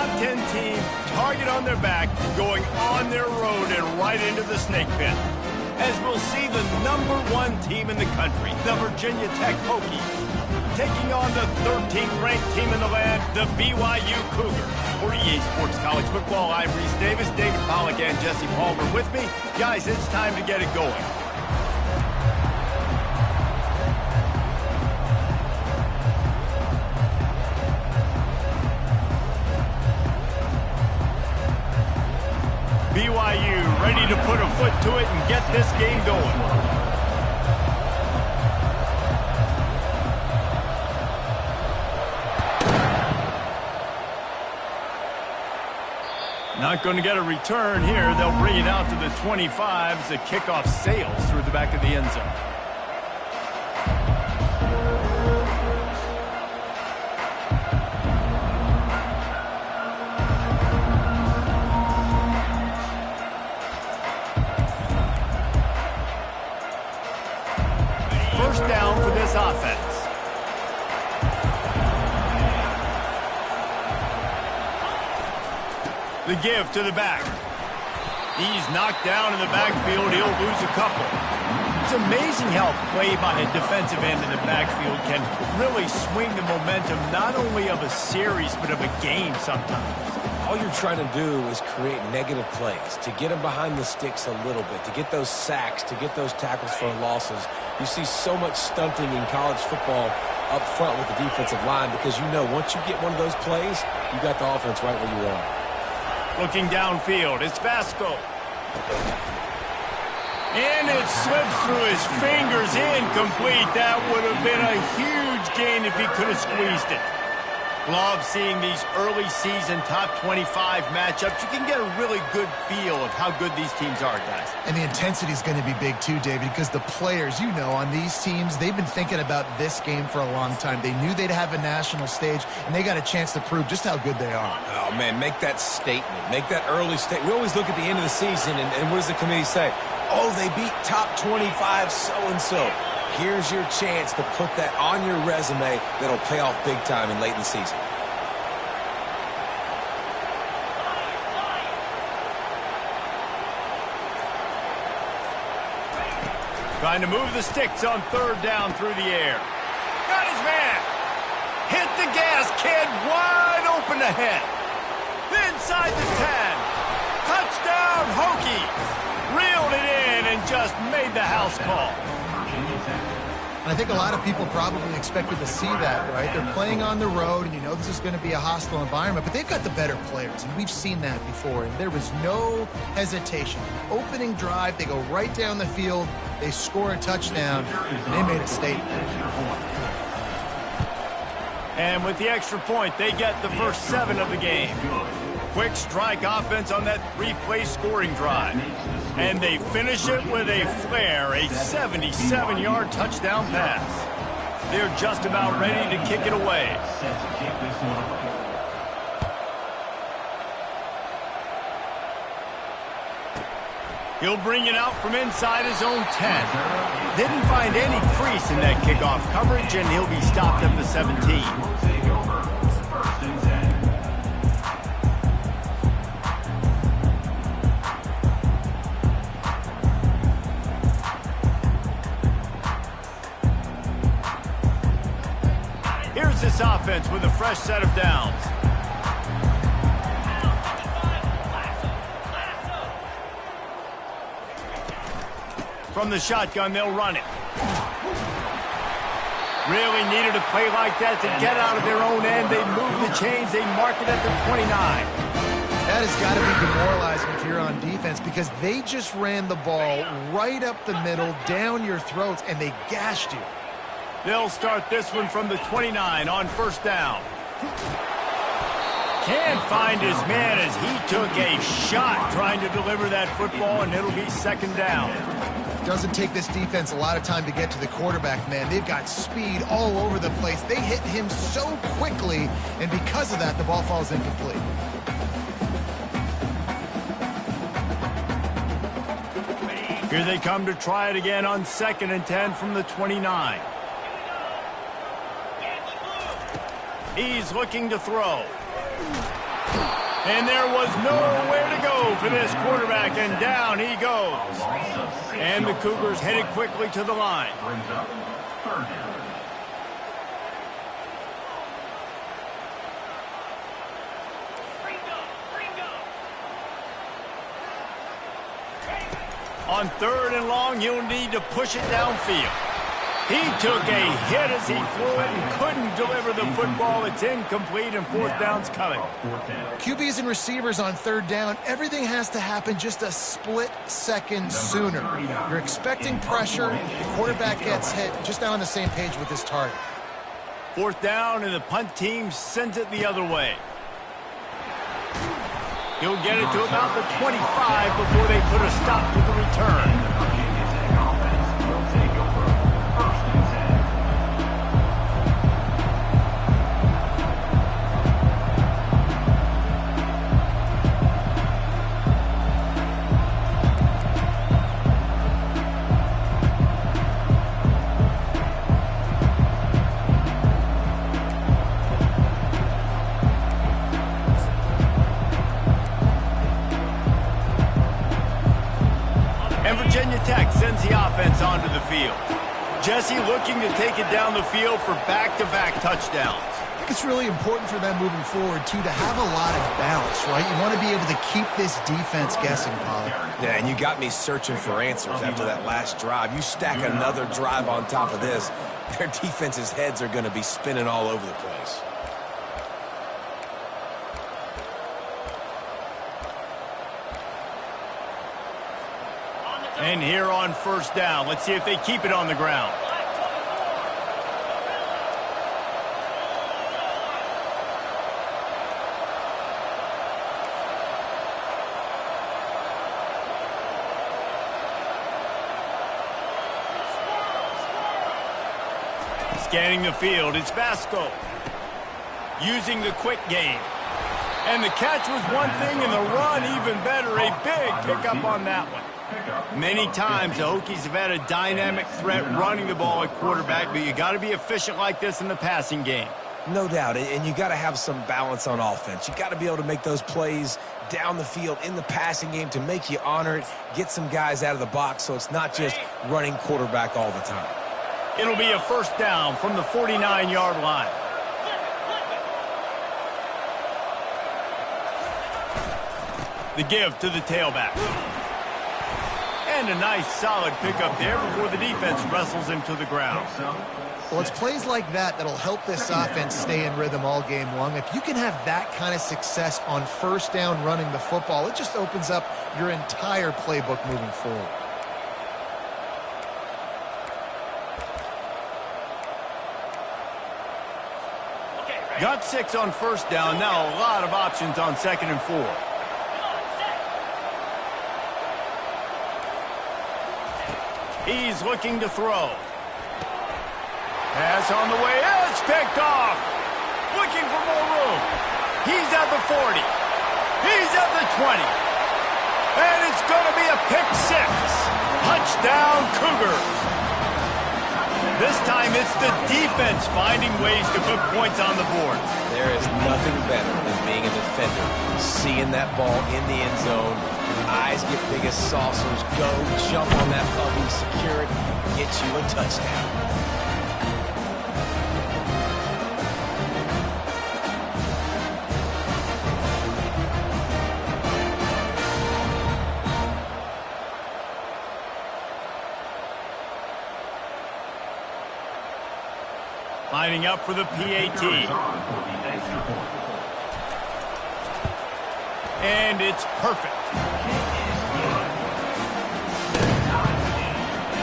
top 10 team, target on their back, going on their road and right into the snake pit. As we'll see the #1 team in the country, the Virginia Tech Hokies, taking on the 13th ranked team in the land, the BYU Cougars. For EA Sports College Football, I'm Reese Davis, David Pollack and Jesse Palmer with me. Guys, it's time to get it going. BYU ready to put a foot to it and get this game going. Not going to get a return here. They'll bring it out to the 25 as the kickoff sails through the back of the end zone. First down for this offense. The give to the back. He's knocked down in the backfield. He'll lose a couple. It's amazing how play by a defensive end in the backfield can really swing the momentum not only of a series but of a game sometimes. All you're trying to do is create negative plays, to get them behind the sticks a little bit, to get those sacks, to get those tackles for losses. You see so much stunting in college football up front with the defensive line because you know once you get one of those plays, you got the offense right where you are. Looking downfield, it's Vasco. And it slips through his fingers, incomplete. That would have been a huge gain if he could have squeezed it. Love seeing these early season top 25 matchups. You can get a really good feel of how good these teams are, guys. And the intensity is going to be big too, David, because the players, you know, on these teams, they've been thinking about this game for a long time. They knew they'd have a national stage, and they got a chance to prove just how good they are. Oh, man, make that statement. Make that early statement. We always look at the end of the season, and what does the committee say? Oh, they beat top 25 so-and-so. Here's your chance to put that on your resume that'll pay off big time in late in the season. Trying to move the sticks on third down through the air. Got his man. Hit the gas, kid. Wide open ahead. Inside the 10. Touchdown, Hokies. Reeled it in and just made the house call. And I think a lot of people probably expected to see that, right? They're playing on the road, and you know this is going to be a hostile environment, but they've got the better players, and we've seen that before, and there was no hesitation. Opening drive, they go right down the field, they score a touchdown, and they made a statement. And with the extra point, they get the first 7 of the game. Quick strike offense on that 3-play scoring drive. And they finish it with a flair, a 77-yard touchdown pass. They're just about ready to kick it away. He'll bring it out from inside his own 10. Didn't find any crease in that kickoff coverage, and he'll be stopped at the 17. Here's this offense with a fresh set of downs. From the shotgun, they'll run it. Really needed a play like that to get out of their own end. They move the chains. They mark it at the 29. That has got to be demoralizing if you're on defense because they just ran the ball right up the middle, down your throats, and they gashed you. They'll start this one from the 29 on first down. Can't find his man as he took a shot trying to deliver that football, and it'll be second down. Doesn't take this defense a lot of time to get to the quarterback, man. They've got speed all over the place. They hit him so quickly, and because of that, the ball falls incomplete. Here they come to try it again on 2nd and 10 from the 29. He's looking to throw. And there was nowhere to go for this quarterback, and down he goes. And the Cougars headed quickly to the line. On 3rd and long, you'll need to push it downfield. He took a hit as he threw it and couldn't deliver the football. It's incomplete, and 4th down's coming. QBs and receivers on 3rd down, everything has to happen just a split second sooner. You're expecting pressure, the quarterback gets hit, just not on the same page with his target. 4th down, and the punt team sends it the other way. He'll get it to about the 25 before they put a stop to the return. Virginia Tech sends the offense onto the field. Jesse looking to take it down the field for back-to-back touchdowns. I think it's really important for them moving forward, too, to have a lot of balance, right? You want to be able to keep this defense guessing, Pollard. Yeah, and you got me searching for answers after that last drive. You stack another drive on top of this, their defense's heads are going to be spinning all over the place. And here on 1st down, let's see if they keep it on the ground. Scanning the field, it's Vasco. Using the quick game. And the catch was one thing, and the run even better. A big pickup on that one. Many times the Hokies have had a dynamic threat running the ball at quarterback, but you got to be efficient like this in the passing game. No doubt, and you got to have some balance on offense. You got to be able to make those plays down the field in the passing game to make you honor it, get some guys out of the box so it's not just running quarterback all the time. It'll be a 1st down from the 49-yard line. The give to the tailback. And a nice solid pickup there before the defense wrestles him to the ground. Well, it's plays like that that'll help this offense stay in rhythm all game long. If you can have that kind of success on 1st down running the football, it just opens up your entire playbook moving forward. Got 6 on 1st down. Now a lot of options on 2nd and 4. He's looking to throw. Pass on the way. It's picked off. Looking for more room. He's at the 40. He's at the 20. And it's going to be a pick 6. Touchdown, Cougars. This time it's the defense finding ways to put points on the board. There is nothing better than being a defender, seeing that ball in the end zone. Your eyes get big as saucers. Go, jump on that puppy, secure it, get you a touchdown. Lining up for the PAT. And it's perfect.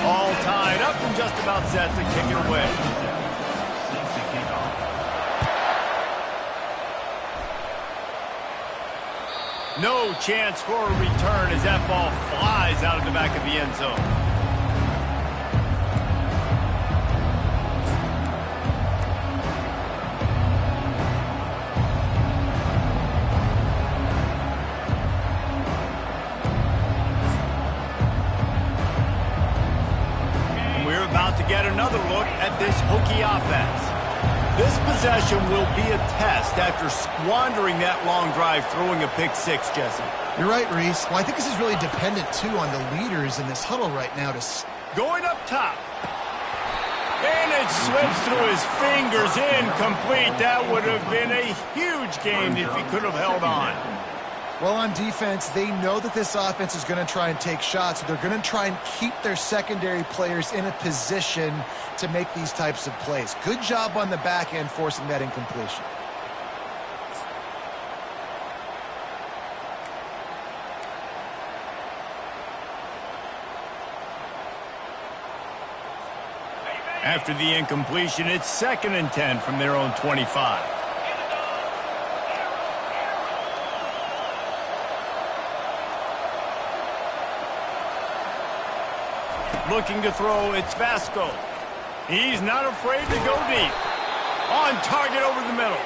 All tied up and just about set to kick it away. No chance for a return as that ball flies out of the back of the end zone. Get another look at this Hokie offense. This possession will be a test after squandering that long drive throwing a pick six, Jesse. You're right, Reese. Well, I think this is really dependent, too, on the leaders in this huddle right now to... Going up top. And it slips through his fingers, incomplete. That would have been a huge gain if he could have held on. Well, on defense, they know that this offense is going to try and take shots. So they're going to try and keep their secondary players in a position to make these types of plays. Good job on the back end forcing that incompletion. After the incompletion, it's 2nd and 10 from their own 25. Looking to throw, it's Vasco. He's not afraid to go deep. On target over the middle.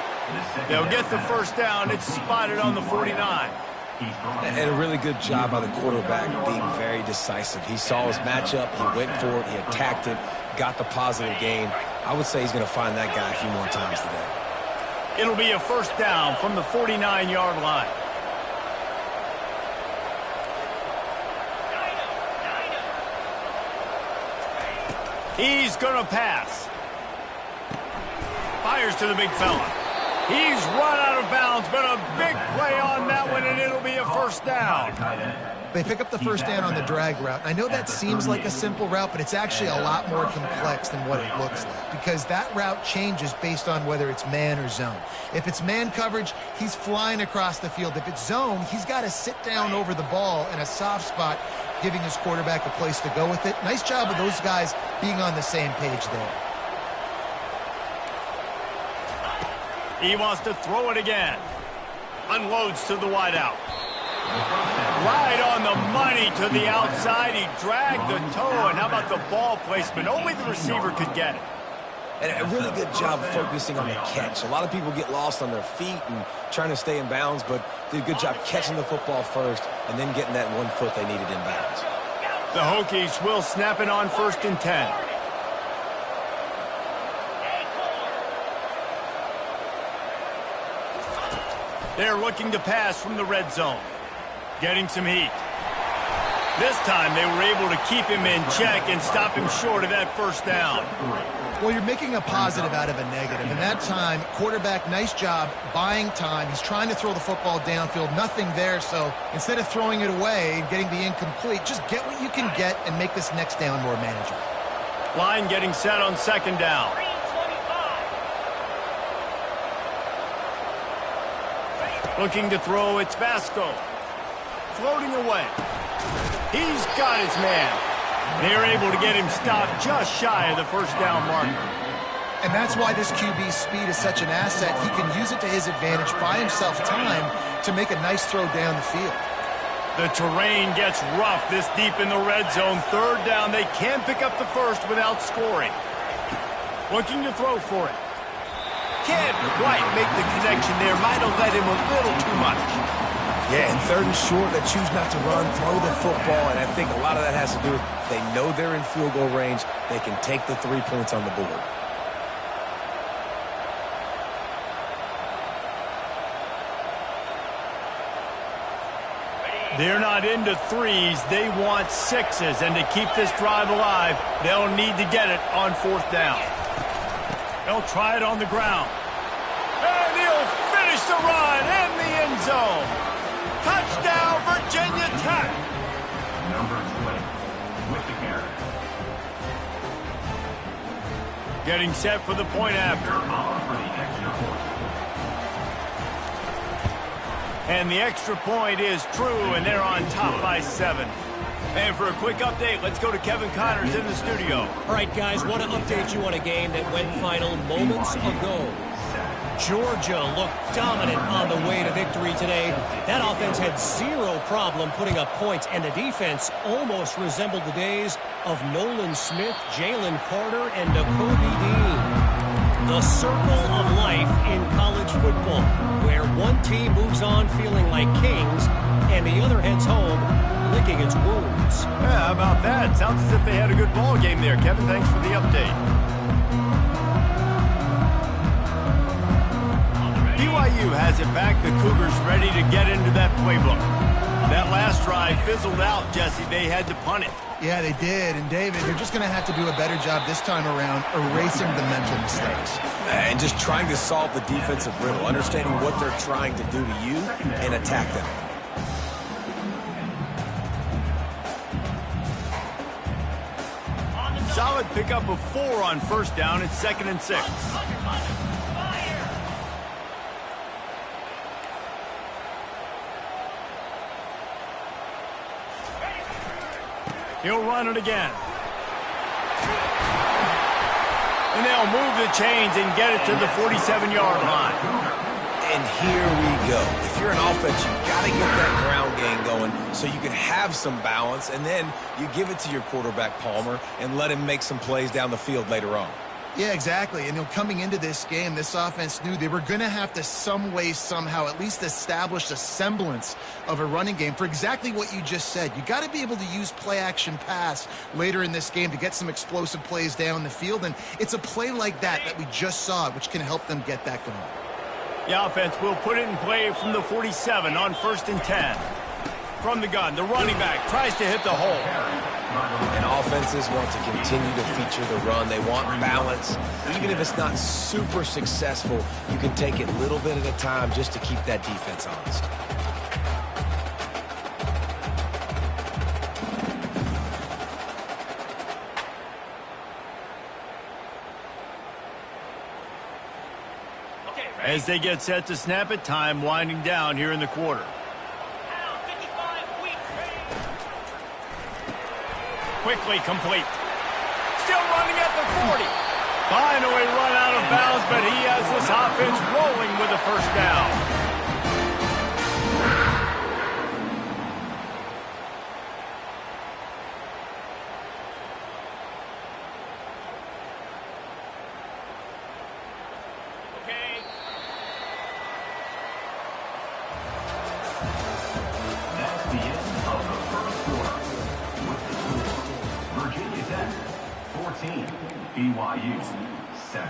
They'll get the first down. It's spotted on the 49. And a really good job by the quarterback being very decisive. He saw his matchup, he went for it, he attacked it, got the positive gain. I would say he's going to find that guy a few more times today. It'll be a first down from the 49-yard line. He's going to pass. Fires to the big fella. He's run out of bounds, but a big play on that one, and it'll be a first down. They pick up the first down on the drag route. I know that seems like a simple route, but it's actually a lot more complex than what it looks like because that route changes based on whether it's man or zone. If it's man coverage, he's flying across the field. If it's zone, he's got to sit down over the ball in a soft spot, giving his quarterback a place to go with it. Nice job of those guys being on the same page there. He wants to throw it again. Unloads to the wideout. Right on the money to the outside. He dragged the toe, and how about the ball placement? Only the receiver could get it. And a really good job focusing on the catch. A lot of people get lost on their feet and trying to stay in bounds, but did a good job catching the football first and then getting that 1 foot they needed in bounds. The Hokies will snap it on 1st and 10. They're looking to pass from the red zone. Getting some heat. This time they were able to keep him in check and stop him short of that first down. Well, you're making a positive out of a negative. And that time, quarterback, nice job buying time. He's trying to throw the football downfield. Nothing there, so instead of throwing it away and getting the incomplete, just get what you can get and make this next down more manageable. Line getting set on 2nd down. Looking to throw, it's Vasco. Floating away. He's got his man. They're able to get him stopped just shy of the first down marker. And that's why this QB's speed is such an asset. He can use it to his advantage, buy himself time to make a nice throw down the field. The terrain gets rough this deep in the red zone. 3rd down, they can pick up the first without scoring. Looking to throw for it. Can't quite make the connection there. Might have let him a little too much. Yeah, and 3rd and short, they choose not to run, throw the football, and I think a lot of that has to do with they know they're in field goal range. They can take the 3 points on the board. They're not into 3s. They want 6s, and to keep this drive alive, they'll need to get it on 4th down. They'll try it on the ground. And he'll finish the run in the end zone. Touchdown, Virginia Tech. Number 20, with the carry. Getting set for the point after. And the extra point is true, and they're on top by 7. And for a quick update, let's go to Kevin Connors in the studio. All right, guys, want to update you on a game that went final moments ago. Georgia looked dominant on the way to victory today. That offense had zero problem putting up points, and the defense almost resembled the days of Nolan Smith, Jalen Carter, and Nakobe Dean. The circle of life in college football, where one team moves on feeling like kings, and the other heads home licking its wounds. Yeah, how about that? Sounds as if they had a good ball game there. Kevin, thanks for the update. BYU has it back. The Cougars ready to get into that playbook. That last drive fizzled out, Jesse. They had to punt it. Yeah, they did. And, David, they're just going to have to do a better job this time around erasing the mental mistakes. And just trying to solve the defensive riddle, understanding what they're trying to do to you and attack them. Solid pickup of 4 on first down. It's 2nd and 6. He'll run it again. And they'll move the chains and get it to the 47-yard line. And here we go. If you're an offense, you got to get that ground game going so you can have some balance, and then you give it to your quarterback, Palmer, and let him make some plays down the field later on. Yeah, exactly. And coming into this game, this offense knew they were going to have to some way, somehow, at least establish a semblance of a running game for exactly what you just said. You got to be able to use play-action pass later in this game to get some explosive plays down the field. And it's a play like that we just saw, which can help them get that going. The offense will put it in play from the 47 on 1st and 10. From the gun, the running back tries to hit the hole. And offenses want to continue to feature the run. They want balance. Even if it's not super successful, you can take it a little bit at a time just to keep that defense honest. As they get set to snap it, time winding down here in the quarter. Quickly complete. Still running at the 40. Finally run out of bounds, but he has this offense rolling with a first down. BYU 7.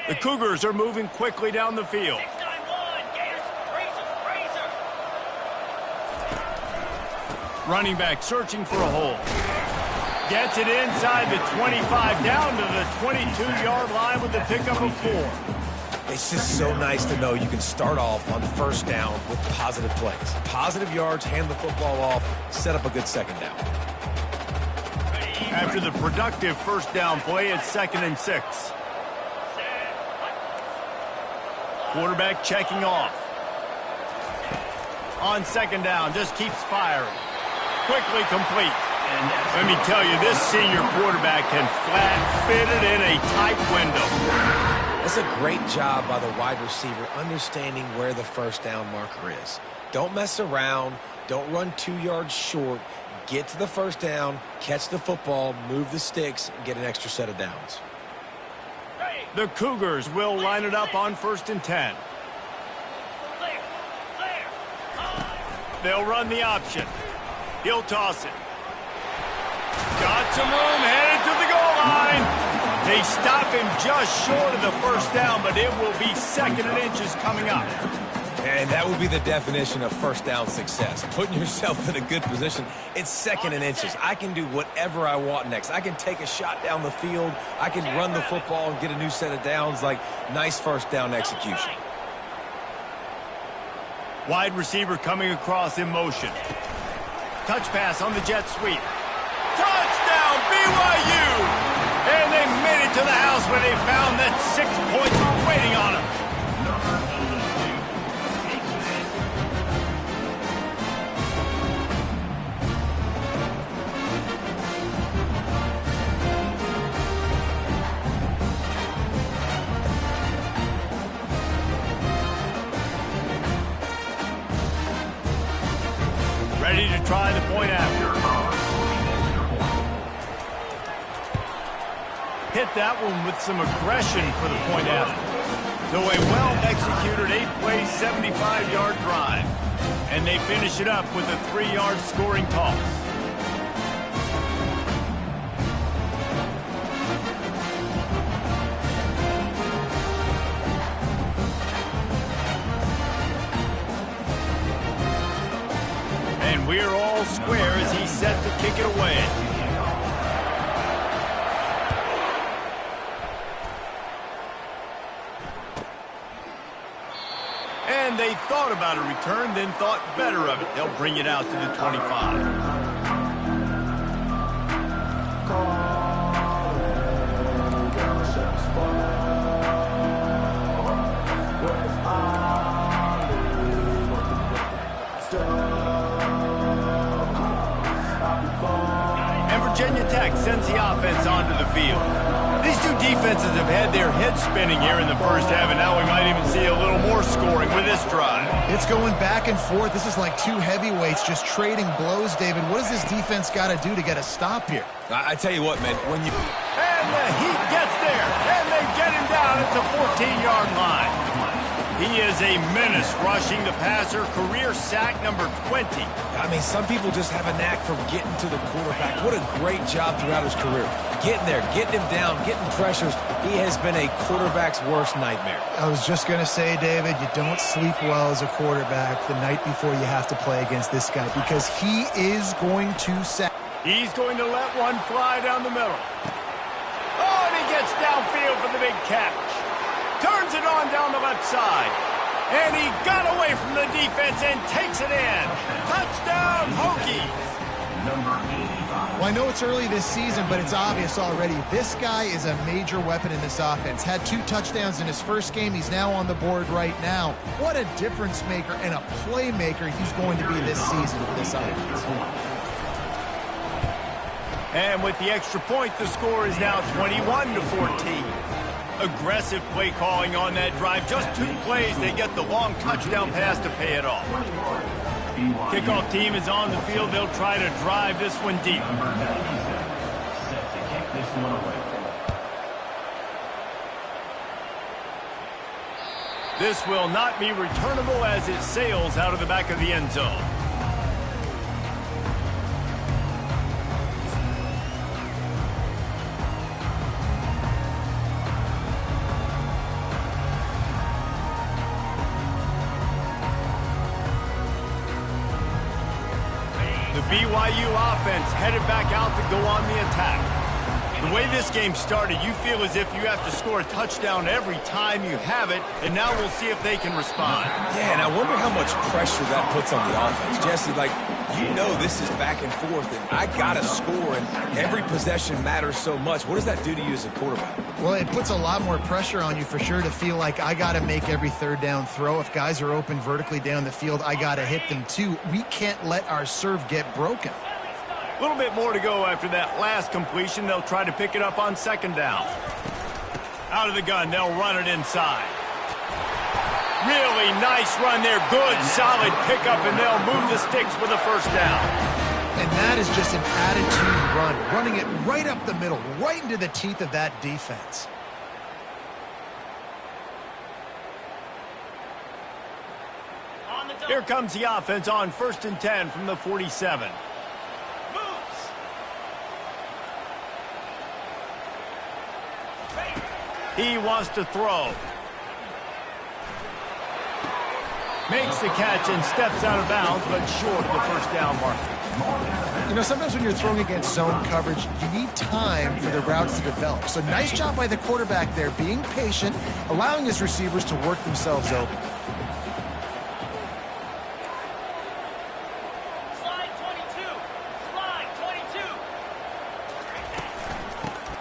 The Cougars are moving quickly down the field. Running back searching for a hole. Gets it inside the 25, down to the 22-yard line with the pickup of 4. It's just so nice to know you can start off on first down with positive plays. Positive yards, hand the football off, set up a good second down. After the productive first down play, it's 2nd and 6. Quarterback checking off. On 2nd down, just keeps firing. Quickly complete. Let me tell you, this senior quarterback can flat fit it in a tight window. That's a great job by the wide receiver understanding where the first down marker is. Don't mess around. Don't run 2 yards short. Get to the first down, catch the football, move the sticks, and get an extra set of downs. The Cougars will line it up on 1st and 10. They'll run the option. He'll toss it. Got some room, headed to the goal line. They stop him just short of the first down, but it will be 2nd and inches coming up. And that would be the definition of first down success. Putting yourself in a good position. It's 2nd and inches. I can do whatever I want next. I can take a shot down the field. I can run the football and get a new set of downs. Like, nice first down execution. Wide receiver coming across in motion. Touch pass on the jet sweep. Touchdown, BYU! And they made it to the house where they found that 6 points were waiting on them. Ready to try the point after. Hit that one with some aggression for the point after. So a well-executed 8-play, 75-yard drive. And they finish it up with a 3-yard scoring toss. And we're all square as he's set to kick it away. And they thought about a return, then thought better of it. They'll bring it out to the 25. And Virginia Tech sends the offense onto the field. These two defenses have had their heads spinning here in the first half, and now we might even see a little more scoring with this drive. It's going back and forth. This is like two heavyweights just trading blows, David. What does this defense got to do to get a stop here? I tell you what, man, when you... And the Heat gets there, and they get him down at the 14-yard line. He is a menace rushing the passer, career sack number 20. I mean, some people just have a knack for getting to the quarterback. What a great job throughout his career. Getting there, getting him down, getting pressures. He has been a quarterback's worst nightmare. I was just going to say, David, you don't sleep well as a quarterback the night before you have to play against this guy because he is going to sack. He's going to let one fly down the middle. Oh, and he gets downfield for the big catch. Turns it on down the left side. And he got away from the defense and takes it in. Touchdown, Hokies. Well, I know it's early this season, but it's obvious already. This guy is a major weapon in this offense. Had 2 touchdowns in his first game. He's now on the board right now. What a difference maker and a playmaker he's going to be this season for this offense. And with the extra point, the score is now 21-14. Aggressive play calling on that drive. Just 2 plays, they get the long touchdown pass to pay it off. Kickoff team is on the field. They'll try to drive this one deep. This will not be returnable as it sails out of the back of the end zone. BYU offense headed back out to go on the attack. The way this game started, you feel as if you have to score a touchdown every time you have it, and now we'll see if they can respond. Yeah, and I wonder how much pressure that puts on the offense. Jesse, like, you know this is back and forth, and I got to score, and every possession matters so much. What does that do to you as a quarterback? Well, it puts a lot more pressure on you for sure to feel like I got to make every third down throw. If guys are open vertically down the field, I got to hit them too. We can't let our serve get broken. A little bit more to go after that last completion. They'll try to pick it up on second down. Out of the gun, they'll run it inside. Really nice run there. Good, solid pickup, and they'll move the sticks with a first down. And that is just an attitude run, running it right up the middle, right into the teeth of that defense. Here comes the offense on 1st and 10 from the 47. He wants to throw. Makes the catch and steps out of bounds, but short of the first down marker. You know, sometimes when you're throwing against zone coverage, you need time for the routes to develop. So nice job by the quarterback there, being patient, allowing his receivers to work themselves open.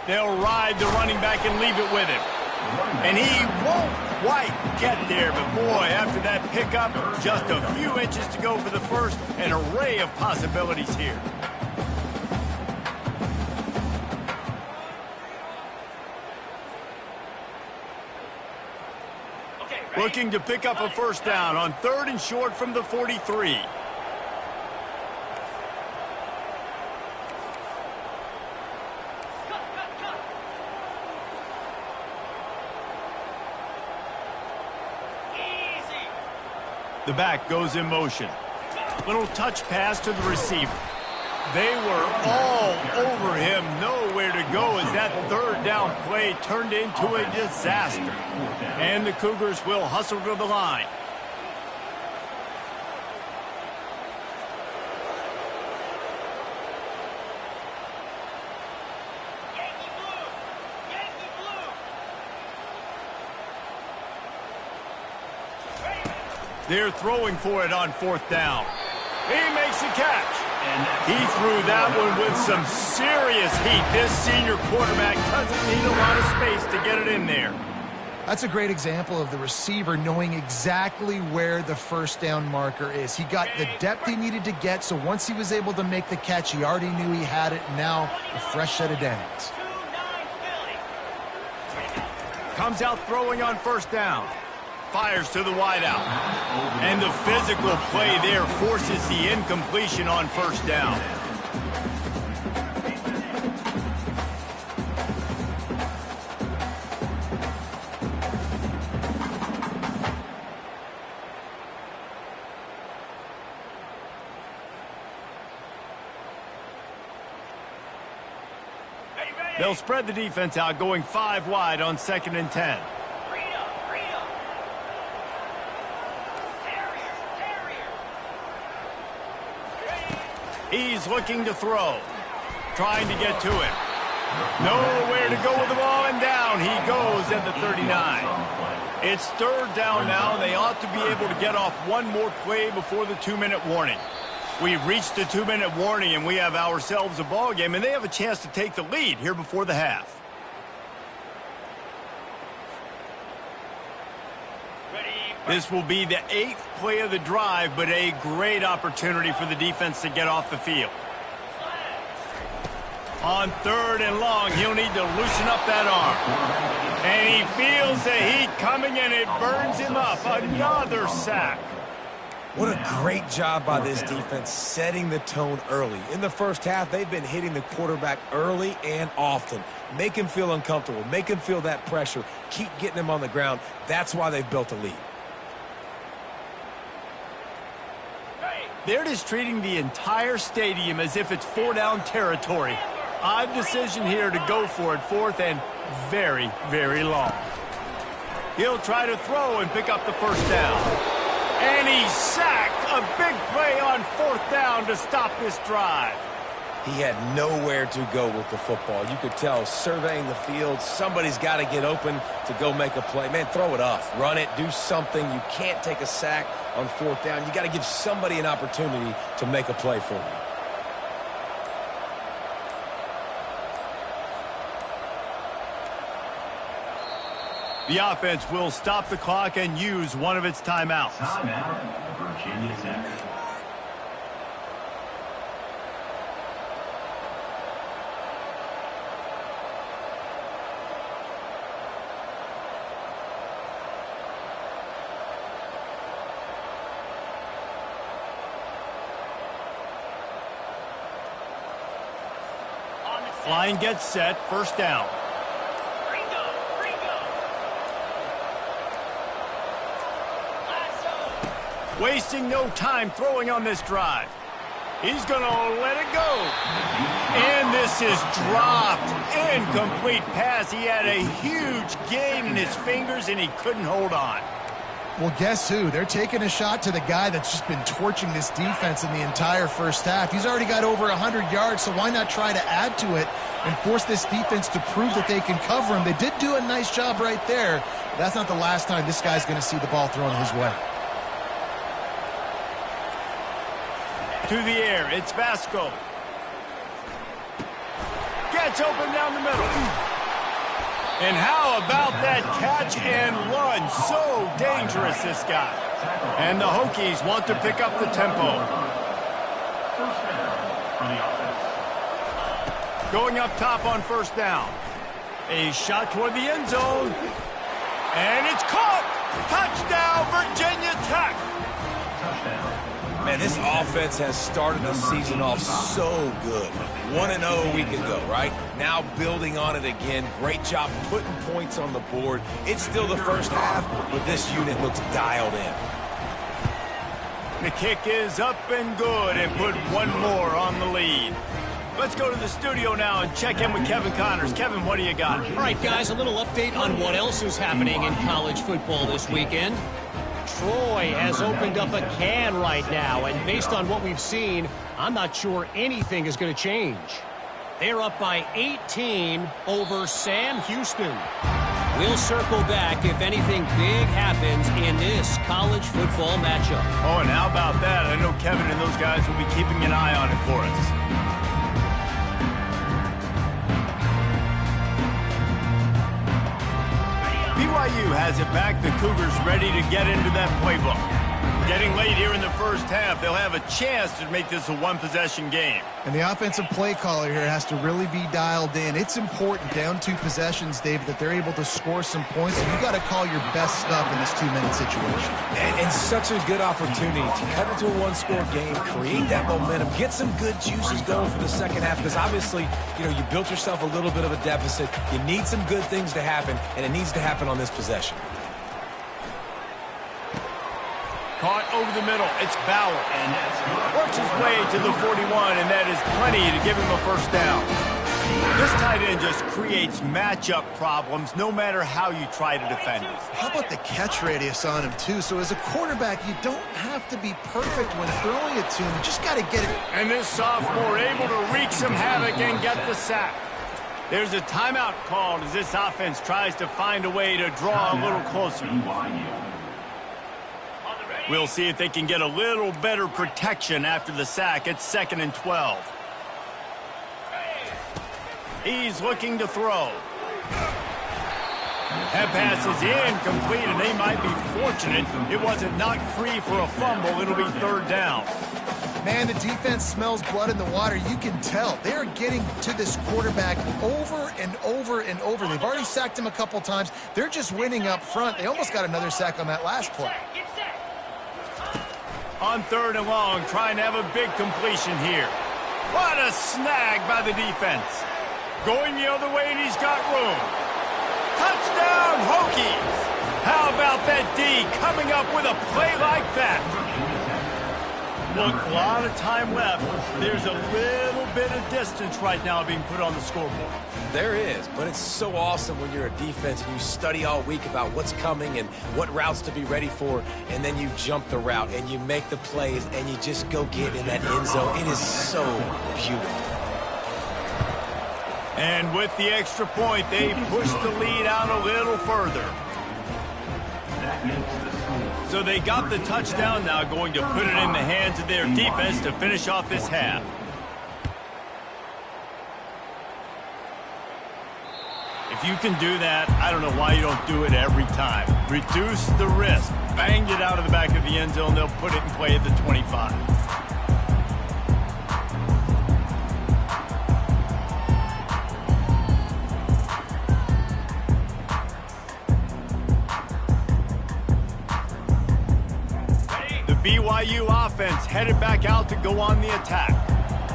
They'll ride the running back and leave it with him. And he won't quite get there, but boy, after that pickup, just a few inches to go for the first, an array of possibilities here. Looking to pick up a first down on 3rd and short from the 43. The back goes in motion. Little touch pass to the receiver. They were all over him, nowhere to go as that third down play turned into a disaster. And the Cougars will hustle to the line. They're throwing for it on 4th down. He makes the catch. He threw that one with some serious heat. This senior quarterback doesn't need a lot of space to get it in there. That's a great example of the receiver knowing exactly where the first down marker is. He got the depth he needed to get, so once he was able to make the catch, he already knew he had it. Now, a fresh set of downs. Comes out throwing on 1st down. Fires to the wideout. And the physical play there forces the incompletion on 1st down. They'll spread the defense out, going 5 wide on 2nd and 10. He's looking to throw. Trying to get to it. Nowhere to go with the ball, and down he goes at the 39. It's 3rd down now, and they ought to be able to get off one more play before the 2-minute warning. We've reached the 2-minute warning, and we have ourselves a ball game, and they have a chance to take the lead here before the half. This will be the 8th play of the drive, but a great opportunity for the defense to get off the field. On 3rd and long, he'll need to loosen up that arm. And he feels the heat coming, and it burns him up. Another sack. What a great job by this defense setting the tone early. In the first half, they've been hitting the quarterback early and often. Make him feel uncomfortable. Make him feel that pressure. Keep getting him on the ground. That's why they've built a lead. They're just treating the entire stadium as if it's 4-down territory. Odd decision here to go for it, 4th and very, very long. He'll try to throw and pick up the 1st down. And he's sacked. A big play on 4th down to stop this drive. He had nowhere to go with the football. You could tell, surveying the field, somebody's got to get open to go make a play. Man, throw it up. Run it. Do something. You can't take a sack on 4th down. You got to give somebody an opportunity to make a play for you. The offense will stop the clock and use one of its timeouts. Timeout, Virginia Tech. Line gets set, 1st down. Wasting no time throwing on this drive. He's going to let it go. And this is dropped. Incomplete pass. He had a huge gain in his fingers, and he couldn't hold on. Well, guess who? They're taking a shot to the guy that's just been torching this defense in the entire first half. He's already got over 100 yards, so why not try to add to it and force this defense to prove that they can cover him? They did do a nice job right there. That's not the last time this guy's going to see the ball thrown his way. To the air, it's Vasco. Gets open down the middle. And how about that catch and run? So dangerous, this guy. And the Hokies want to pick up the tempo. Going up top on 1st down. A shot toward the end zone. And it's caught. Touchdown, Virginia Tech. Man, this offense has started the season off so good. 1-0 a week ago, right? Now building on it again. Great job putting points on the board. It's still the first half, but this unit looks dialed in. The kick is up and good and put one more on the lead. Let's go to the studio now and check in with Kevin Connors. Kevin, what do you got? All right, guys, a little update on what else is happening in college football this weekend. Troy has opened up a can right now, and based on what we've seen, I'm not sure anything is going to change. They're up by 18 over Sam Houston. We'll circle back if anything big happens in this college football matchup. Oh, and how about that? I know Kevin and those guys will be keeping an eye on it for us. BYU has it back. The Cougars ready to get into that playbook. Getting late here in the first half, they'll have a chance to make this a one-possession game. And the offensive play caller here has to really be dialed in. It's important down 2 possessions, David, that they're able to score some points. And you got to call your best stuff in this 2-minute situation. And such a good opportunity to cut into a one-score game, create that momentum, get some good juices going for the second half. Because obviously, you know, you built yourself a little bit of a deficit. You need some good things to happen, and it needs to happen on this possession. Caught over the middle. It's Bauer. And works his way to the 41, and that is plenty to give him a first down. This tight end just creates matchup problems no matter how you try to defend it. How about the catch radius on him, too? So as a quarterback, you don't have to be perfect when throwing it to him. You just got to get it. And this sophomore able to wreak some havoc and get the sack. There's a timeout called as this offense tries to find a way to draw a little closer. We'll see if they can get a little better protection after the sack. It's 2nd and 12. He's looking to throw. That pass is incomplete, and they might be fortunate it wasn't knocked free for a fumble. It'll be 3rd down. Man, the defense smells blood in the water. You can tell. They're getting to this quarterback over and over and over. They've already sacked him a couple times. They're just winning up front. They almost got another sack on that last play. On 3rd and long, trying to have a big completion here. What a snag by the defense. Going the other way, and he's got room. Touchdown, Hokies! How about that D coming up with a play like that? Look, a lot of time left. There's a little bit of distance right now being put on the scoreboard. There is, but it's so awesome when you're a defense and you study all week about what's coming and what routes to be ready for, and then you jump the route and you make the plays and you just go get in that end zone. It is so beautiful. And with the extra point, they push the lead out a little further. So they got the touchdown, now going to put it in the hands of their defense to finish off this half. If you can do that, I don't know why you don't do it every time. Reduce the risk. Banged it out of the back of the end zone. They'll put it in play at the 25. BYU offense headed back out to go on the attack.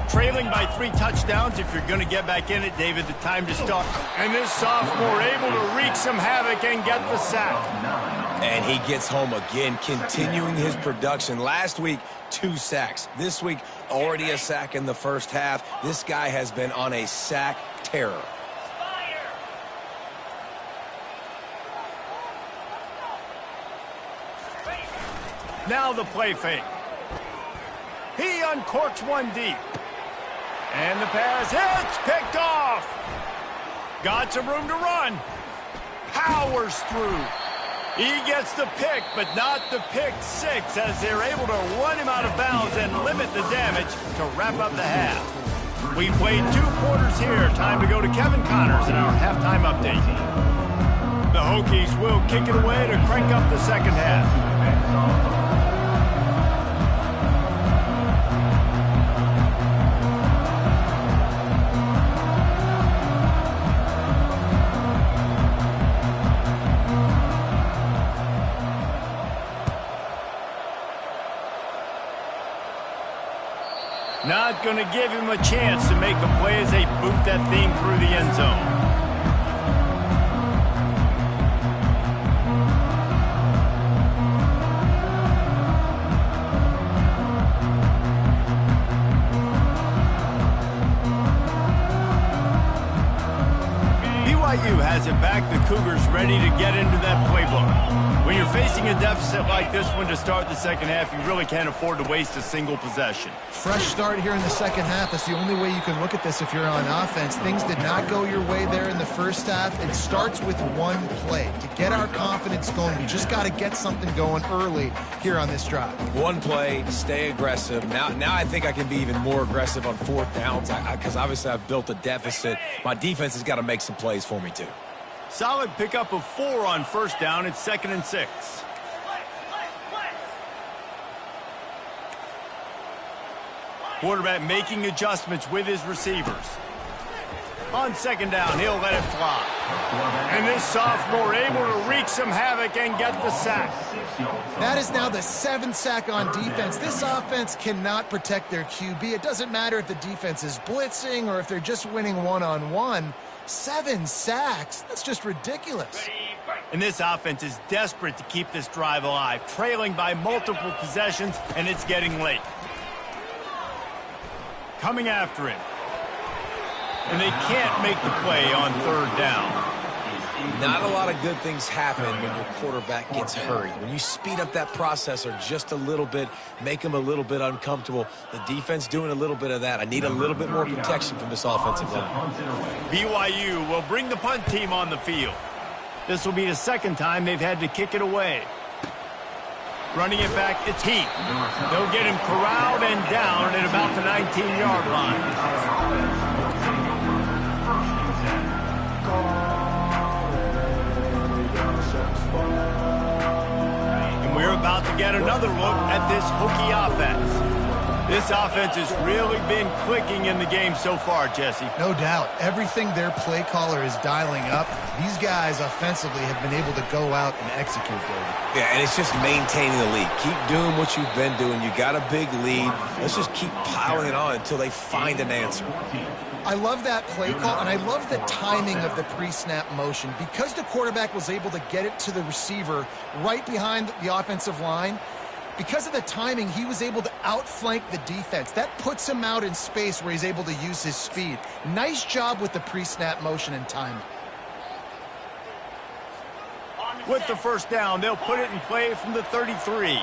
Trailing by 3 touchdowns. If you're going to get back in it, David, the time to start. And this sophomore able to wreak some havoc and get the sack. And he gets home again, continuing his production. Last week, 2 sacks. This week, already a sack in the first half. This guy has been on a sack terror. Now the play fake. He uncorks one deep. And the pass hits, picked off. Got some room to run. Powers through. He gets the pick, but not the pick 6 as they're able to run him out of bounds and limit the damage to wrap up the half. We played 2 quarters here. Time to go to Kevin Connors in our halftime update. The Hokies will kick it away to crank up the second half. Not going to give him a chance to make a play as they boot that thing through the end zone. BYU has it back. The Cougars ready to get into that playbook. When you're facing a deficit like this one to start the second half, you really can't afford to waste a single possession. Fresh start here in the second half. That's the only way you can look at this if you're on offense. Things did not go your way there in the first half. It starts with one play. To get our confidence going, we just got to get something going early here on this drive. One play, stay aggressive. Now I think I can be even more aggressive on fourth downs because obviously I've built a deficit. My defense has got to make some plays for me too. Solid pickup of 4 on first down. It's 2nd and 6. Quarterback making adjustments with his receivers. On 2nd down, he'll let it fly. And this sophomore able to wreak some havoc and get the sack. That is now the 7th sack on defense. This offense cannot protect their QB. It doesn't matter if the defense is blitzing or if they're just winning one-on-one. 7 sacks? That's just ridiculous. And this offense is desperate to keep this drive alive, trailing by multiple possessions, and it's getting late. Coming after him. And they can't make the play on 3rd down. Not a lot of good things happen when your quarterback gets hurried. When you speed up that processor just a little bit, make him a little bit uncomfortable, the defense doing a little bit of that. I need a little bit more protection from this offensive line. BYU will bring the punt team on the field. This will be the 2nd time they've had to kick it away. Running it back, it's Heath. They'll get him corralled and down at about the 19-yard line. We're about to get another look at this Hokie offense. This offense has really been clicking in the game so far, Jesse. No doubt. Everything their play caller is dialing up, these guys offensively have been able to go out and execute, David. Yeah, and it's just maintaining the lead. Keep doing what you've been doing. You got a big lead. Let's just keep piling it on until they find an answer. I love that play call, and I love the timing of the pre-snap motion. Because the quarterback was able to get it to the receiver right behind the offensive line, because of the timing, he was able to outflank the defense. That puts him out in space where he's able to use his speed. Nice job with the pre-snap motion and timing. With the first down, they'll put it in play from the 33.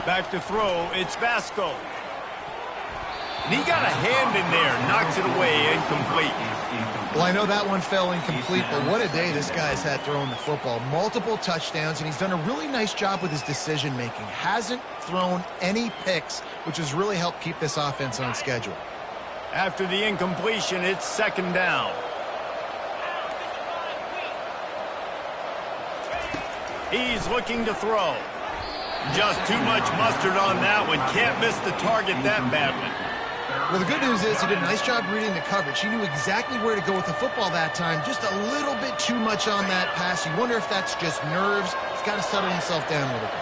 Back to throw, it's Vasco. And he got a hand in there, knocks it away, incomplete. Well, I know that one fell incomplete, but what a day this guy's had throwing the football. Multiple touchdowns, and he's done a really nice job with his decision-making. Hasn't thrown any picks, which has really helped keep this offense on schedule. After the incompletion, it's 2nd down. He's looking to throw. Just too much mustard on that one. Can't miss the target that badly. Well, the good news is he did a nice job reading the coverage. He knew exactly where to go with the football that time. Just a little bit too much on that pass. You wonder if that's just nerves. He's got to settle himself down a little bit.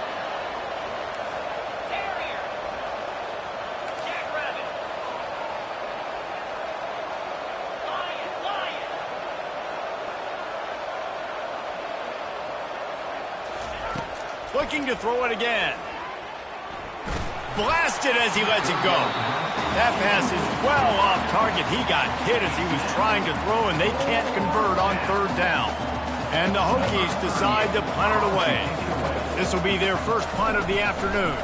Looking to throw it again. Blasted as he lets it go. That pass is well off target. He got hit as he was trying to throw, and they can't convert on 3rd down. And the Hokies decide to punt it away. This will be their first punt of the afternoon.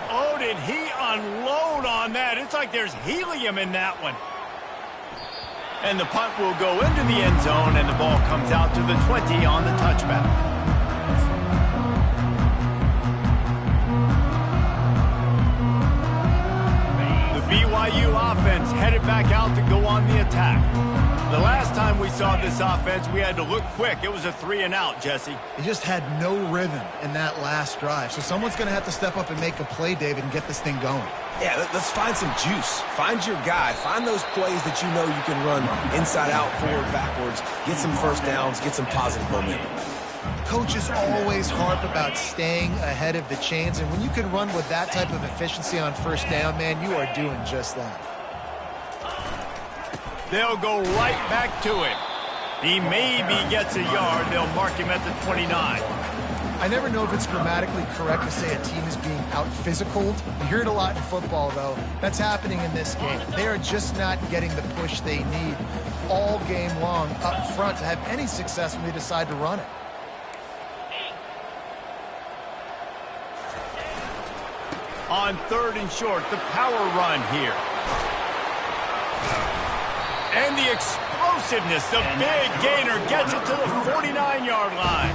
Oh, did he unload on that? It's like there's helium in that one. And the punt will go into the end zone, and the ball comes out to the 20 on the touchback. BYU offense headed back out to go on the attack. The last time we saw this offense, we had to look quick. It was a 3-and-out, Jesse. He just had no rhythm in that last drive. So someone's going to have to step up and make a play, David, and get this thing going. Yeah, let's find some juice. Find your guy. Find those plays that you know you can run inside out, forward, backwards. Get some first downs. Get some positive momentum. Coaches always harp about staying ahead of the chains, and when you can run with that type of efficiency on first down, man, you are doing just that. They'll go right back to him. He maybe gets a yard. They'll mark him at the 29. I never know if it's grammatically correct to say a team is being out-physicaled. You hear it a lot in football, though. That's happening in this game. They are just not getting the push they need all game long up front to have any success when they decide to run it. On 3rd and short, the power run here. And the explosiveness, the big gainer gets it to the 49-yard line.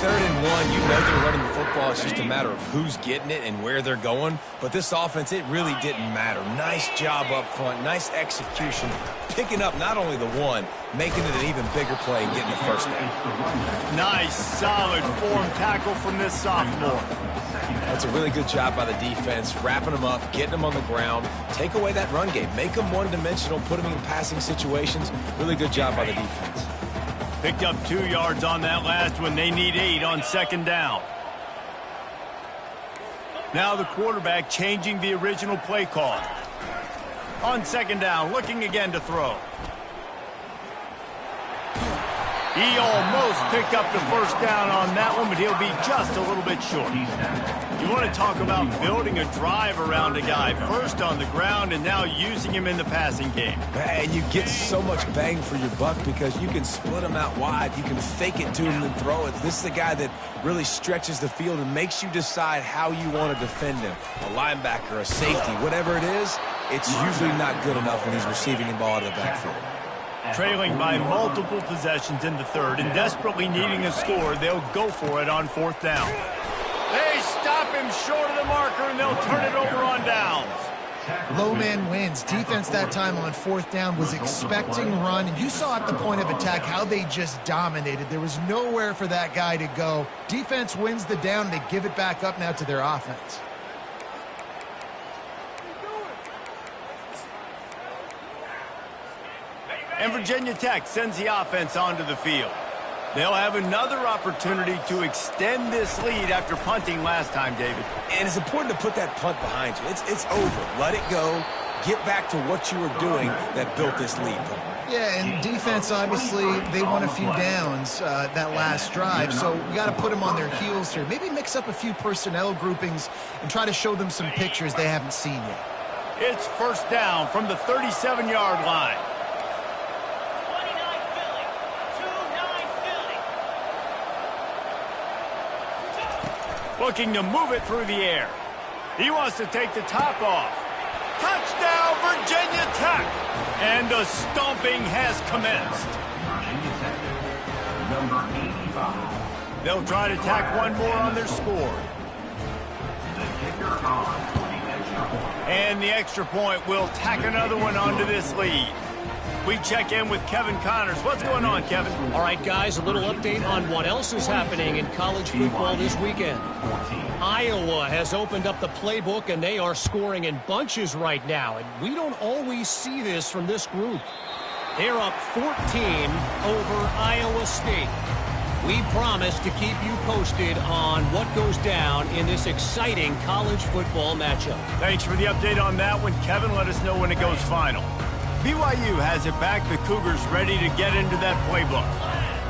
3rd and 1, you know they're running the football. It's just a matter of who's getting it and where they're going. But this offense, it really didn't matter. Nice job up front, nice execution, picking up not only the one, making it an even bigger play and getting the first down. Nice, solid form tackle from this sophomore. That's a really good job by the defense, wrapping them up, getting them on the ground, take away that run game, make them one-dimensional, put them in passing situations. Really good job by the defense. Picked up 2 yards on that last one. They need 8 on 2nd down. Now the quarterback changing the original play call. On 2nd down, looking again to throw. He almost picked up the first down on that one, but he'll be just a little bit short. You want to talk about building a drive around a guy. First on the ground and now using him in the passing game. And you get so much bang for your buck because you can split him out wide. You can fake it to him and throw it. This is the guy that really stretches the field and makes you decide how you want to defend him. A linebacker, a safety, whatever it is, it's usually not good enough when he's receiving the ball out of the backfield. Trailing by multiple possessions in the 3rd and desperately needing a score, they'll go for it on 4th down. They stop him short of the marker, and they'll turn it over on downs. Low man wins. Defense that time on 4th down was expecting run, and you saw at the point of attack how they just dominated. There was nowhere for that guy to go. Defense wins the down, and they give it back up now to their offense. And Virginia Tech sends the offense onto the field. They'll have another opportunity to extend this lead after punting last time, David. And it's important to put that punt behind you. It's over. Let it go. Get back to what you were doing that built this lead. Yeah, and defense, obviously, they won a few downs that last drive, so you got to put them on their heels here. Maybe mix up a few personnel groupings and try to show them some pictures they haven't seen yet. It's 1st down from the 37-yard line. Looking to move it through the air. He wants to take the top off. Touchdown, Virginia Tech! And the stomping has commenced. Number 85. They'll try to tack one more on their score. The kicker on for the extra point. And the extra point will tack another one onto this lead. We check in with Kevin Connors. What's going on, Kevin? All right, guys, a little update on what else is happening in college football this weekend. Iowa has opened up the playbook, and they are scoring in bunches right now. And we don't always see this from this group. They're up 14 over Iowa State. We promise to keep you posted on what goes down in this exciting college football matchup. Thanks for the update on that one, Kevin. Let us know when it goes final. BYU has it back. The Cougars ready to get into that playbook.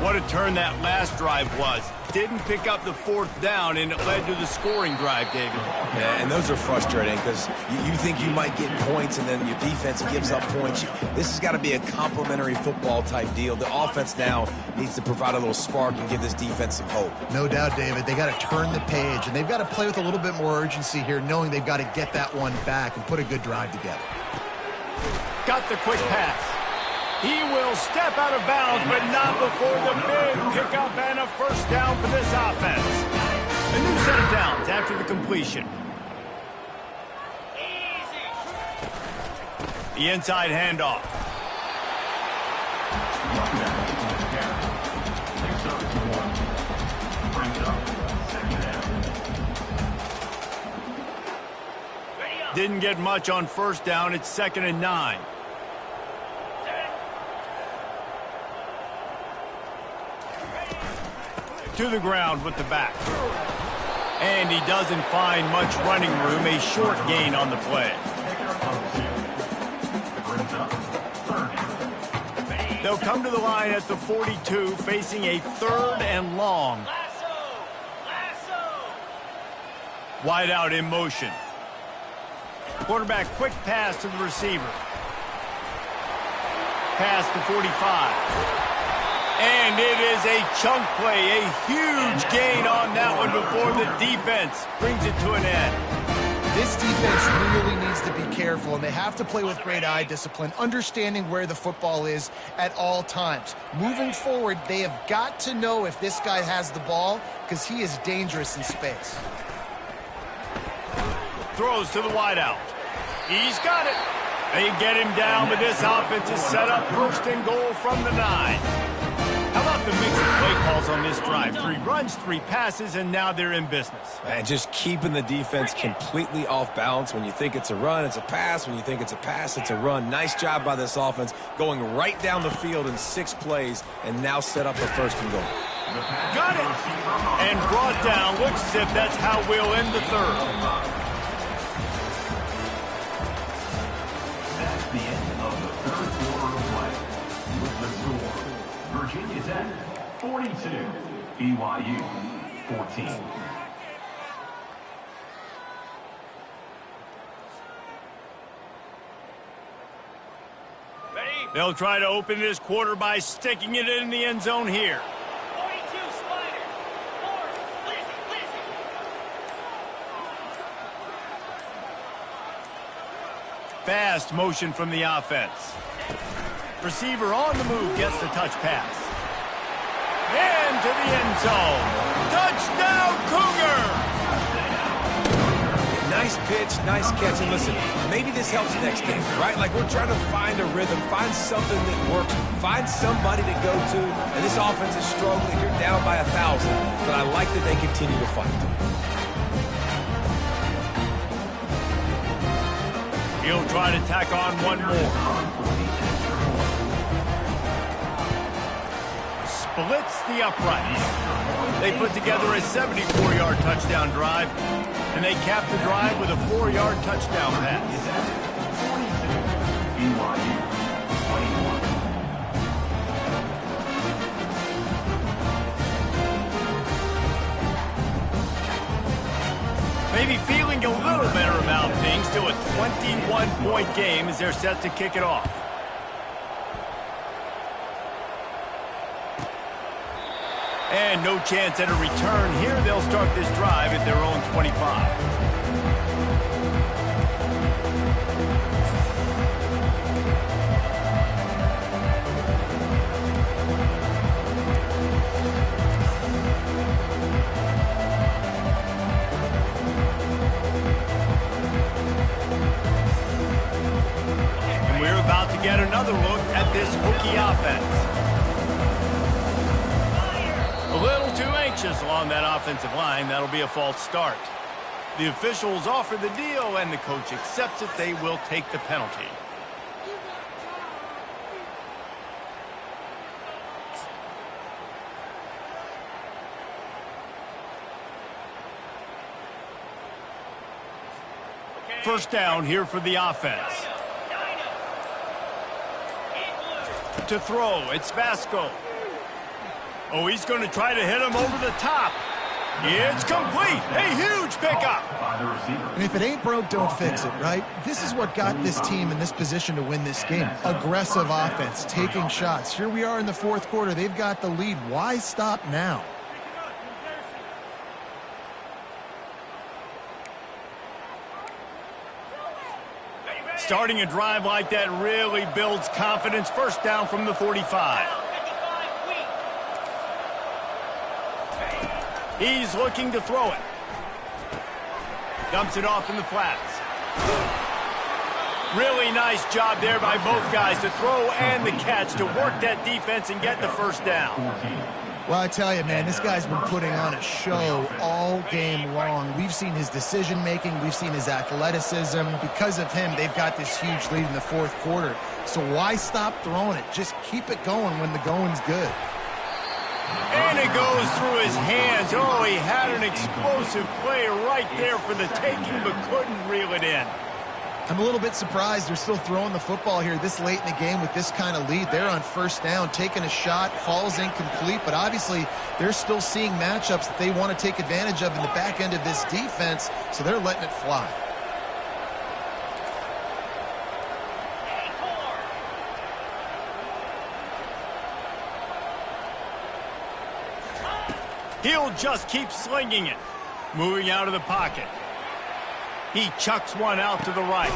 What a turn that last drive was. Didn't pick up the 4th down, and it led to the scoring drive, David. Yeah, and those are frustrating because you think you might get points, and then your defense gives up points. This has got to be a complementary football type deal. The offense now needs to provide a little spark and give this defense some hope. No doubt, David. They got to turn the page, and they've got to play with a little bit more urgency here, knowing they've got to get that one back and put a good drive together. Got the quick pass. He will step out of bounds, but not before the big pickup and a 1st down for this offense. A new set of downs after the completion. The inside handoff. Didn't get much on 1st down. It's 2nd and 9. To the ground with the back. And he doesn't find much running room. A short gain on the play. They'll come to the line at the 42, facing a 3rd and long. Wide out in motion. Quarterback quick pass to the receiver. Pass to 45. And it is a chunk play, a huge gain on that one before the defense brings it to an end. This defense really needs to be careful, and they have to play with great eye discipline, understanding where the football is at all times. Moving forward, they have got to know if this guy has the ball, because he is dangerous in space. Throws to the wideout. He's got it. They get him down, but this offense is set up first and goal from the 9. How about the mix of play calls on this drive? 3 runs, 3 passes, and now they're in business. Man, just keeping the defense completely off balance. When you think it's a run, it's a pass. When you think it's a pass, it's a run. Nice job by this offense, going right down the field in 6 plays, and now set up a first and goal. Got it. And brought down. Looks as if that's how we'll end the 3rd. That's the end of the 3rd quarter of play. With the score, Virginia Tech 42, BYU 14. They'll try to open this quarter by sticking it in the end zone here. 42 Slider. 4, listen. Fast motion from the offense. Receiver on the move gets the touch pass. Into the end zone. Touchdown, Cougar! Nice pitch, nice catch. And listen, maybe this helps next game, right? Like, we're trying to find a rhythm, find something that works, find somebody to go to. And this offense is struggling. You're down by 1,000, but I like that they continue to fight. He'll try to tack on one more. Splits the uprights. They put together a 74-yard touchdown drive, and they cap the drive with a 4-yard touchdown pass. BYU 21. Maybe feeling a little better about things. Still a 21-point game as they're set to kick it off. And no chance at a return here. They'll start this drive at their own 25. And we're about to get another look at this Hokie offense. A little too anxious along that offensive line. That'll be a false start. The officials offer the deal, and the coach accepts it. They will take the penalty. First down here for the offense. To throw, it's Vasco. Oh, he's going to try to hit him over the top. It's complete. A huge pickup. And if it ain't broke, don't fix it, right? This is what got this team in this position to win this game. Aggressive offense, taking shots. Here we are in the 4th quarter. They've got the lead. Why stop now? Starting a drive like that really builds confidence. First down from the 45. He's looking to throw it. Dumps it off in the flats. Really nice job there by both guys to throw and the catch to work that defense and get the first down. Well, I tell you, man, this guy's been putting on a show all game long. We've seen his decision-making. We've seen his athleticism. Because of him, they've got this huge lead in the 4th quarter. So why stop throwing it? Just keep it going when the going's good. And it goes through his hands. Oh, he had an explosive play right there for the taking, but couldn't reel it in. I'm a little bit surprised they're still throwing the football here this late in the game with this kind of lead. They're on first down, taking a shot, falls incomplete, but obviously they're still seeing matchups that they want to take advantage of in the back end of this defense, so they're letting it fly. He'll just keep slinging it. Moving out of the pocket. He chucks one out to the right.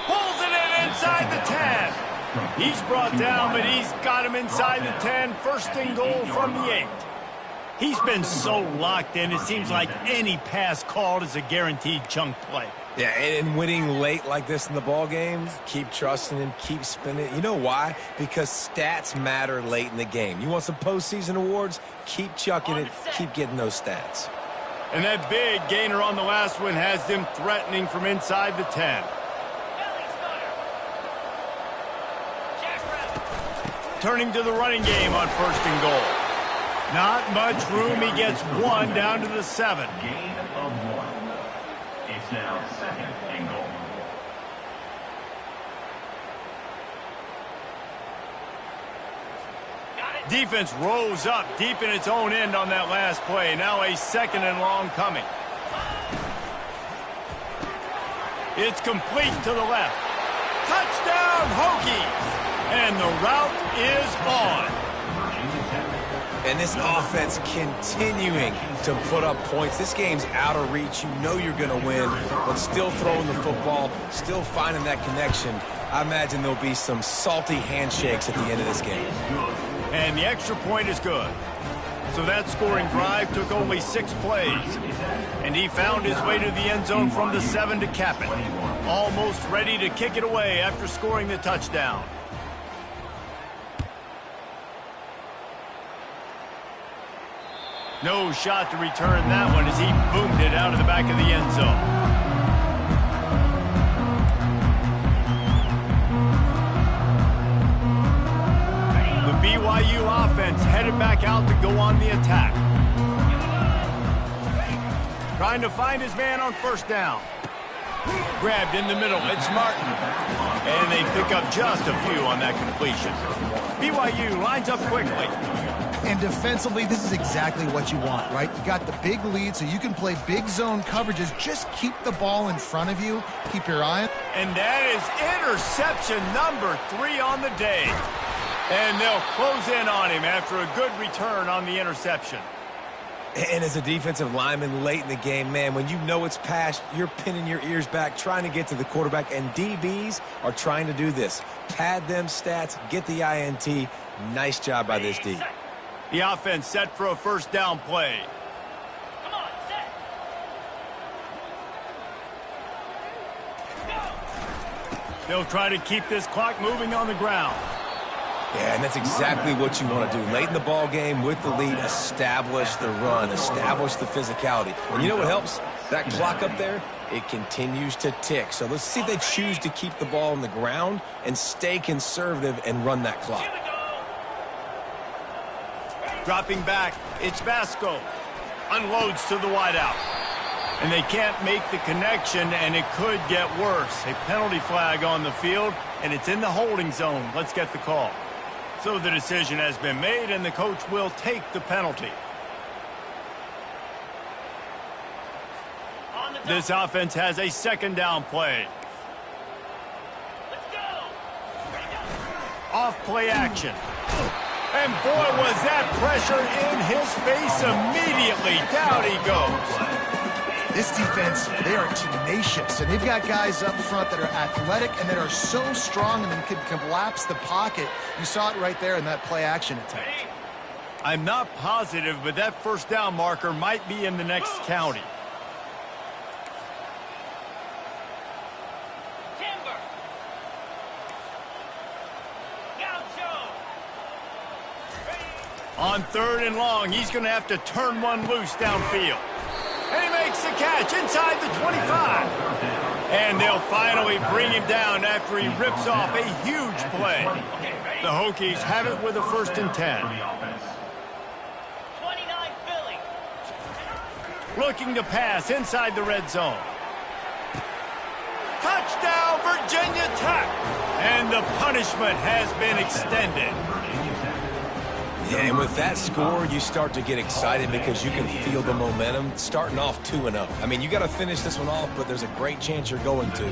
Pulls it in inside the 10. He's brought down, but he's got him inside the 10. First and goal from the 8. He's been so locked in, it seems like any pass called is a guaranteed chunk play. Yeah, and winning late like this in the ball game, keep trusting him, keep spinning. You know why? Because stats matter late in the game. You want some postseason awards? Keep chucking it, keep getting those stats. And that big gainer on the last one has them threatening from inside the 10. Turning to the running game on first and goal. Not much room. He gets one down to the 7. Gain of 1. It's now second and goal. Defense rose up deep in its own end on that last play. Now a second and long coming. It's complete to the left. Touchdown, Hokies! And the route is on. And this offense continuing to put up points. This game's out of reach. You know you're going to win, but still throwing the football, still finding that connection. I imagine there'll be some salty handshakes at the end of this game. And the extra point is good. So that scoring drive took only 6 plays. And he found his way to the end zone from the 7 to cap it. Almost ready to kick it away after scoring the touchdown. No shot to return that one as he boomed it out of the back of the end zone. The BYU offense headed back out to go on the attack. Trying to find his man on first down. Grabbed in the middle. It's Martin. And they pick up just a few on that completion. BYU lines up quickly. And defensively, this is exactly what you want, right? You got the big lead, so you can play big zone coverages. Just keep the ball in front of you. Keep your eye on. And that is interception number 3 on the day. And they'll close in on him after a good return on the interception. And as a defensive lineman late in the game, man, when you know it's past, you're pinning your ears back, trying to get to the quarterback. And DBs are trying to do this. Pad them stats, get the INT. Nice job by this D. The offense set for a first down play. Come on, set. Go. They'll try to keep this clock moving on the ground. Yeah, and that's exactly what you want to do. Late in the ball game with the lead, establish the run, establish the physicality. And you know what helps? That clock up there, it continues to tick. So let's see if they choose to keep the ball on the ground and stay conservative and run that clock. Dropping back, it's Vasco. Unloads to the wideout. And they can't make the connection, and it could get worse. A penalty flag on the field, and it's in the holding zone. Let's get the call. So the decision has been made, and the coach will take the penalty. This offense has a second down play. Let's go. Off play action. And boy, was that pressure in his face immediately. Down he goes. This defense, they are tenacious, and they've got guys up front that are athletic and that are so strong and can collapse the pocket. You saw it right there in that play action attempt. I'm not positive, but that first down marker might be in the next county. Timber. Gaucho. On third and long, he's going to have to turn one loose downfield. And he makes the catch inside the 25. And they'll finally bring him down after he rips off a huge play. The Hokies have it with a 1st and 10. 29 Philly. Looking to pass inside the red zone. Touchdown, Virginia Tech. And the punishment has been extended. Yeah, and with that score, you start to get excited because you can feel the momentum starting off 2-0. I mean, you got to finish this one off, but there's a great chance you're going to.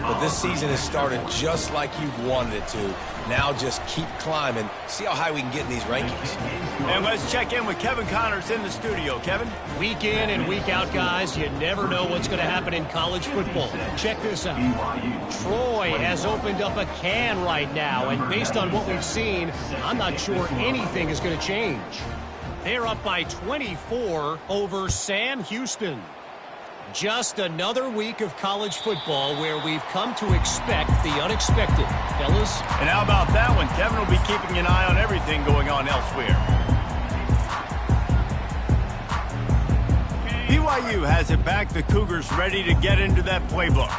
But this season has started just like you've wanted it to. Now just keep climbing. See how high we can get in these rankings. And let's check in with Kevin Connors in the studio. Kevin? Week in and week out, guys, you never know what's going to happen in college football. Check this out. Troy has opened up a can right now, and based on what we've seen, I'm not sure anything is going to change. They're up by 24 over Sam Houston. Just another week of college football where we've come to expect the unexpected, fellas. And how about that one? Kevin will be keeping an eye on everything going on elsewhere. BYU has it back. The Cougars ready to get into that playbook.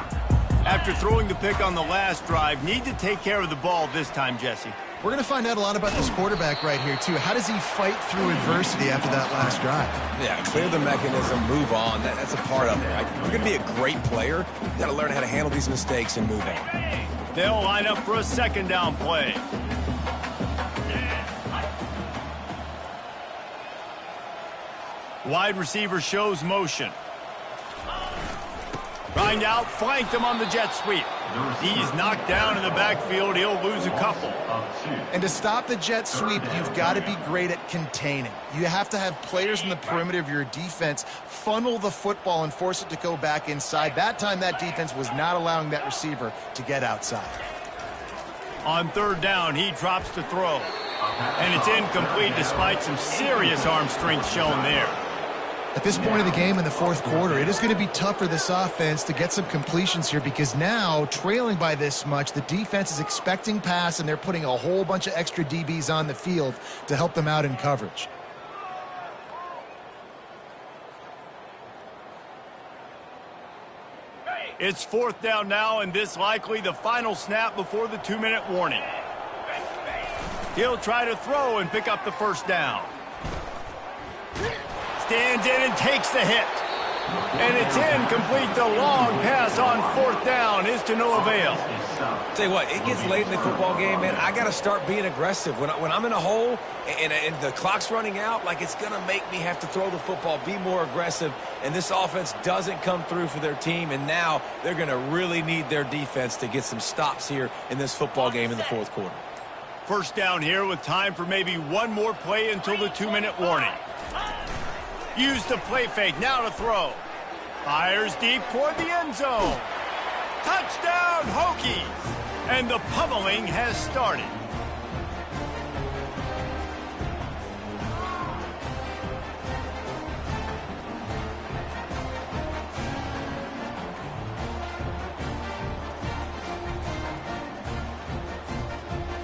After throwing the pick on the last drive, need to take care of the ball this time, Jesse. We're going to find out a lot about this quarterback right here, too. How does he fight through adversity after that last drive? Yeah, clear the mechanism, move on. That's a part of it, right? If you're going to be a great player, you got to learn how to handle these mistakes and move on. They'll line up for a second down play. Wide receiver shows motion. Trying out, flanked him on the jet sweep. He's knocked down in the backfield. He'll lose a couple. And to stop the jet sweep, you've got to be great at containing. You have to have players in the perimeter of your defense funnel the football and force it to go back inside. That time, that defense was not allowing that receiver to get outside. On third down, he drops to throw. And it's incomplete despite some serious arm strength shown there. At this point of the game in the fourth quarter, it is going to be tough for this offense to get some completions here because now, trailing by this much, the defense is expecting pass and they're putting a whole bunch of extra DBs on the field to help them out in coverage. It's fourth down now, and this likely the final snap before the 2-minute warning. He'll try to throw and pick up the first down. Stands in and takes the hit. And it's incomplete. The long pass on fourth down is to no avail. Tell you what, it gets late in the football game, man. I got to start being aggressive. When I'm in a hole and the clock's running out, like it's going to make me have to throw the football, be more aggressive. And this offense doesn't come through for their team. And now they're going to really need their defense to get some stops here in this football game in the fourth quarter. First down here with time for maybe one more play until the 2-minute warning. Use the play fake, now to throw. Fires deep toward the end zone. Touchdown, Hokies! And the pummeling has started.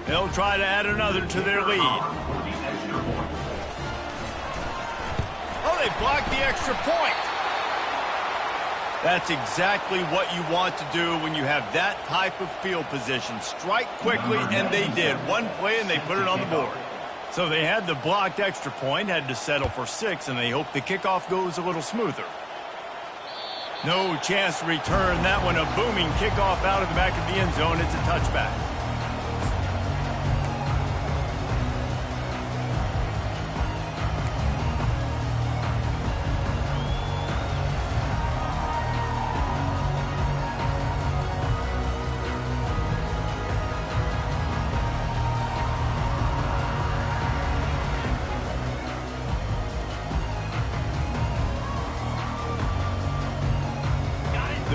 They'll try to add another to their lead. Oh, they blocked the extra point. That's exactly what you want to do when you have that type of field position. Strike quickly, and they did. One play, and they put it on the board. So they had the blocked extra point, had to settle for 6, and they hope the kickoff goes a little smoother. No chance to return that one. A booming kickoff out of the back of the end zone. It's a touchback.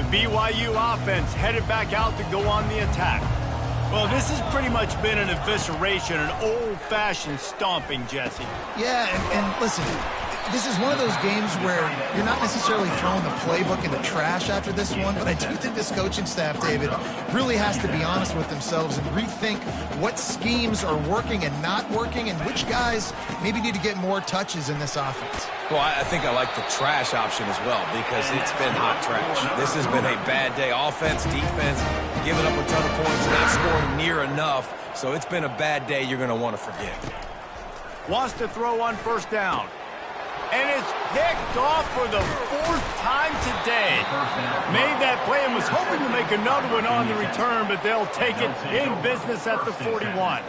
BYU offense headed back out to go on the attack. Well, this has pretty much been an evisceration, an old-fashioned stomping, Jesse. Yeah, and listen, this is one of those games where you're not necessarily throwing the playbook in the trash after this one, but I do think this coaching staff, David, really has to be honest with themselves and rethink what schemes are working and not working and which guys maybe need to get more touches in this offense. Well, I think I like the trash option as well because it's been hot trash. This has been a bad day. Offense, defense, giving up a ton of points, not scoring near enough. So it's been a bad day you're going to want to forget. Wants to throw on first down. And it's picked off for the 4th time today. Made that play and was hoping to make another one on the return, but they'll take it in business at the 41.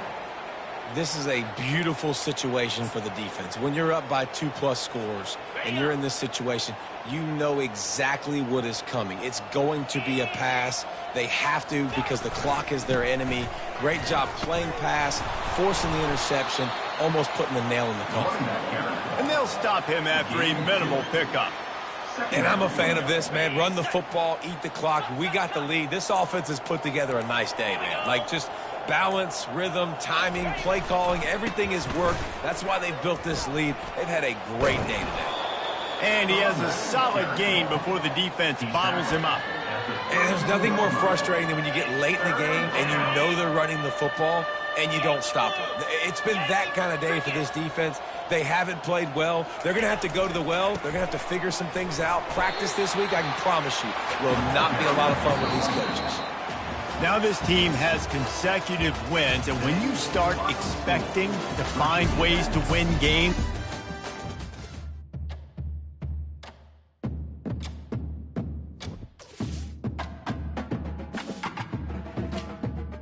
This is a beautiful situation for the defense. When you're up by 2+ scores and you're in this situation, you know exactly what is coming. It's going to be a pass. They have to because the clock is their enemy. Great job playing pass, forcing the interception, almost putting the nail in the coffin. And they'll stop him after a minimal pickup. And I'm a fan of this, man. Run the football, eat the clock. We got the lead. This offense has put together a nice day, man. Like just balance, rhythm, timing, play calling, everything has worked. That's why they've built this lead. They've had a great day today. And he has a solid gain before the defense bottles him up. And there's nothing more frustrating than when you get late in the game and you know they're running the football and you don't stop it. It's been that kind of day for this defense. They haven't played well. They're going to have to go to the well. They're going to have to figure some things out. Practice this week, I can promise you, will not be a lot of fun with these coaches. Now this team has consecutive wins, and when you start expecting to find ways to win games,